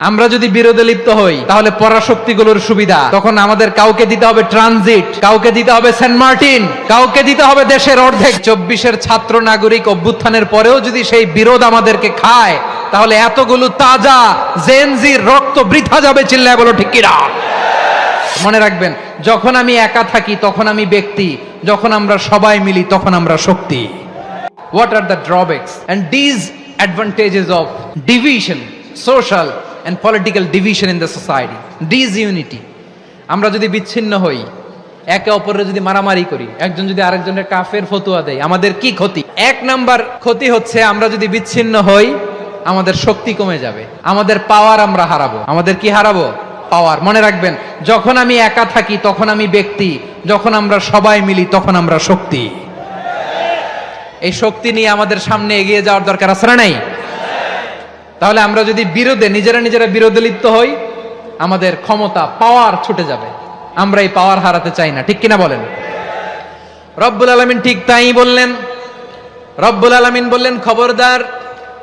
আমরা যদি বিরোধে লিপ্ত হই তাহলে পরাশক্তিগুলোর সুবিধা তখন আমাদের কাউকে দিতে হবে ট্রানজিট, কাউকে দিতে হবে সেন্ট মার্টিন, কাউকে দিতে হবে দেশের অর্ধেক। 24-এর ছাত্র নাগরিক অভ্যুত্থানের পরেও যদি সেই বিরোধ আমাদেরকে খায় তাহলে এতগুলো তাজা জেনজির রক্ত বৃথা যাবে। চিল্লায় বলো ঠিক কিনা? মনে রাখবেন, যখন আমি একা থাকি তখন আমি ব্যক্তি, যখন আমরা সবাই মিলি তখন আমরা শক্তি। What are the drawbacks and disadvantages of division, social and political division in the society? Disunity. আমরা যদি বিচ্ছিন্ন হই, একে অপরের যদি মারামারি করি, একজন যদি আরেকজনের কাফের ফতোয়া দেয়, আমাদের কি ক্ষতি? এক নাম্বার ক্ষতি হচ্ছে আমরা যদি বিচ্ছিন্ন হই আমাদের শক্তি কমে যাবে, আমাদের পাওয়ার আমরা হারাবো। আমাদের কি হারাবো? পাওয়ার। মনে রাখবেন, যখন আমি একা থাকি তখন আমি ব্যক্তি, যখন আমরা সবাই মিলি তখন আমরা শক্তি। এই শক্তি নিয়ে আমাদের সামনে এগিয়ে যাওয়ার দরকার আছে না নাই? তাহলে আমরা যদি নিজেরা বিরোধে লিপ্ত হই আমাদের ক্ষমতা, পাওয়ার ছুটে যাবে। আমরা এই পাওয়ার হারাতে চাই না, ঠিক কিনা বলেন? রব্বুল আলামিন ঠিক তাই বললেন। রব্বুল আলামিন বললেন, খবরদার,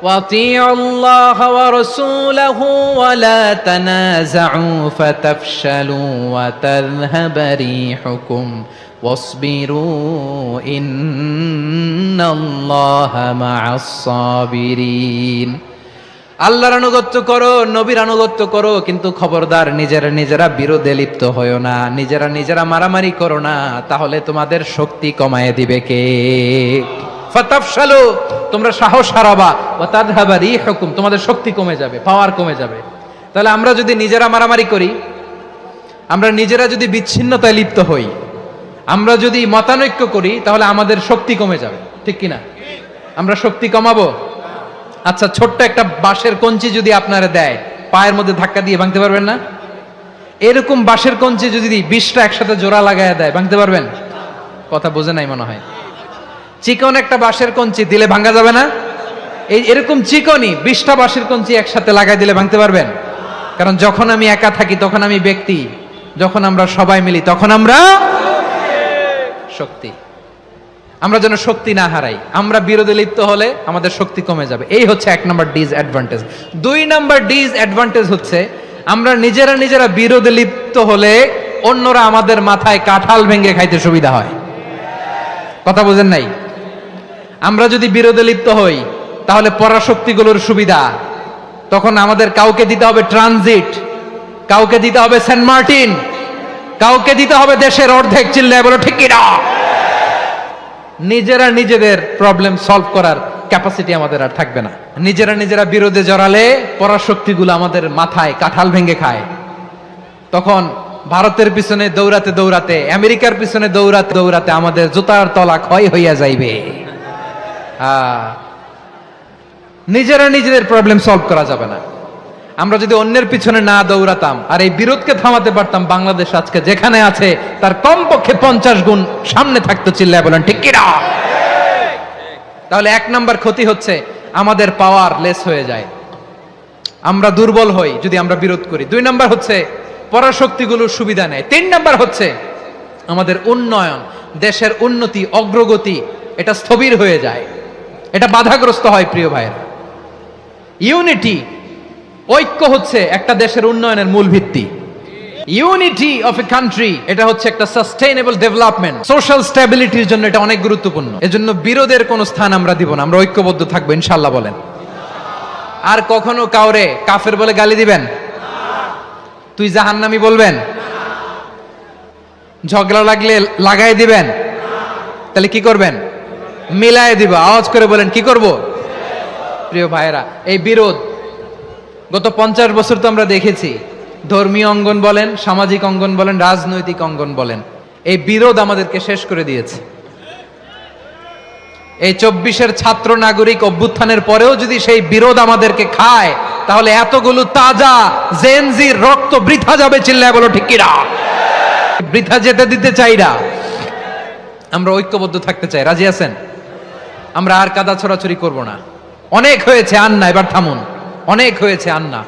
ওয়াতিউল্লাহ ওয়া রাসূলাহু ওয়া লা তানাযাউ ফাতাফশালু ওয়া তাযহাবা রিহুকুম ওয়াসবিরু ইন্নাল্লাহা মা'আস সাবিরিন। আল্লাহর আনুগত্য করো, নবীর আনুগত্য করো, কিন্তু খবরদার নিজেরা বিরোধে লিপ্ত হয়ো না, নিজেরা মারামারি করো না, তাহলে তোমাদের শক্তি কমায় দিবে কে? ফাতাফশালু, তোমরা সাহস হারাবা, ওয়া তাযহাবা রিহুকুম, তোমাদের শক্তি কমে যাবে, পাওয়ার কমে যাবে। তাহলে আমরা যদি নিজেরা মারামারি করি, আমরা নিজেরা যদি বিচ্ছিন্নতায় লিপ্ত হই, আমরা যদি মতানৈক্য করি, তাহলে আমাদের শক্তি কমে যাবে, ঠিক কিনা? আমরা শক্তি কমাবো? আচ্ছা, ছোট্ট একটা বাঁশের কঞ্চি যদি আপনারা দেয়, পায়ের মধ্যে ধাক্কা দিয়ে ভাঙতে পারবেন না? এরকম বাঁশের কঞ্চি যদি 20টা একসাথে জোড়া লাগায় দেয়, ভাঙতে পারবেন? কথা বোঝে নাই মনে হয়। চিকন একটা বাঁশের কঞ্চি দিলে ভাঙা যাবে না? এরকম চিকনই 20টা বাঁশের কঞ্চি একসাথে লাগাই দিলে ভাঙতে পারবেন? কারণ যখন আমি একা থাকি তখন আমি ব্যক্তি, যখন আমরা সবাই মিলি তখন আমরা শক্তি। আমরা যেন শক্তি না হারাই। আমরা বিরোধে লিপ্ত হলে আমাদের শক্তি কমে যাবে। এই হচ্ছে 1 নাম্বার ডিসঅ্যাডভান্টেজ। 2 নাম্বার ডিসঅ্যাডভান্টেজ হচ্ছে আমরা নিজেরা বিরোধে লিপ্ত হলে অন্যরা আমাদের মাথায় কাঁঠাল ভেঙে খাইতে সুবিধা হয়। কথা বোঝেন নাই? আমরা যদি বিরোধে লিপ্ত হই তাহলে পরাশক্তিগুলোর সুবিধা তখন আমাদের কাউকে দিতে হবে ট্রানজিট, কাউকে দিতে হবে সেন্ট মার্টিন, কাউকে দিতে হবে দেশের অর্ধেক। চিল্লায় বলো ঠিক কিনা? নিজেদের প্রবলেম সলভ করার ক্যাপাসিটি আমাদের আর থাকবে না। নিজেরা বিরোধে জড়ালে পরাশক্তিগুলো আমাদের মাথায় কাঁঠাল ভেঙে খায়। তখন ভারতের পিছনে দৌড়াতে, আমেরিকার পিছনে দৌড়াতে আমাদের জুতার তলা ক্ষয় হইয়া যাইবে। নিজেদের প্রবলেম সলভ করা যাবে না। আমরা যদি অন্যের পিছনে না দৌড়াতাম আর এই বিরোধকে থামাতে পারতাম, বাংলাদেশ আজকে যেখানে আছে তার কমপক্ষে 50 গুণ সামনে থাকতো। চিল্লায় বলেন ঠিক কিনা? তাহলে 1 নাম্বার ক্ষতি হচ্ছে আমাদের পাওয়ার লেস হয়ে যায়, আমরা দুর্বল হই যদি আমরা বিরোধ করি। 2 নাম্বার হচ্ছে পরাশক্তিগুলোর সুবিধা নেয়। 3 নাম্বার হচ্ছে আমাদের উন্নয়ন, দেশের উন্নতি, অগ্রগতি এটা স্থবির হয়ে যায়, এটা বাধাগ্রস্ত হয়। প্রিয় ভাইয়েরা, ইউনিটি, ঐক্য হচ্ছে একটা দেশের উন্নয়নের মূল ভিত্তি। ইউনিটি অফ এ কান্ট্রি, এটা হচ্ছে একটা সাস্টেইনেবল ডেভেলপমেন্ট, সোশ্যাল স্ট্যাবিলিটির জন্য এটা অনেক গুরুত্বপূর্ণ। এজন্য বিরোধের কোনো স্থান আমরা দিব না, আমরা ঐক্যবদ্ধ থাকবো ইনশাআল্লাহ। বলেন, আর কখনো কাউরে কাফের বলে গালি দিবেন? তুই জাহান্নামী বলবেন? ঝগড়া লাগলে লাগাই দিবেন? তাহলে কি করবেন? মিলায় দিব। আওয়াজ করে বলেন, কি করব? প্রিয় ভাইয়েরা, এই বিরোধ গত 50 বছর তো আমরা দেখেছি, ধর্মীয় অঙ্গন বলেন, সামাজিক অঙ্গন বলেন, রাজনৈতিক অঙ্গন বলেন, এই বিরোধ আমাদেরকে শেষ করে দিয়েছে। এই 24-এর ছাত্র নাগরিক অভ্যুত্থানের পরেও যদি সেই বিরোধ আমাদেরকে খায় তাহলে এতগুলো তাজা জেনজির রক্ত বৃথা যাবে। চিল্লায় বলো ঠিক কিনা? বৃথা যেতে দিতে চাই না, আমরা ঐক্যবদ্ধ থাকতে চাই। রাজি আছেন? আমরা আর কাদা ছড়াছড়ি করব না। অনেক হয়েছে আন্না, এবার থামুন। অনেক হয়েছে আন্না।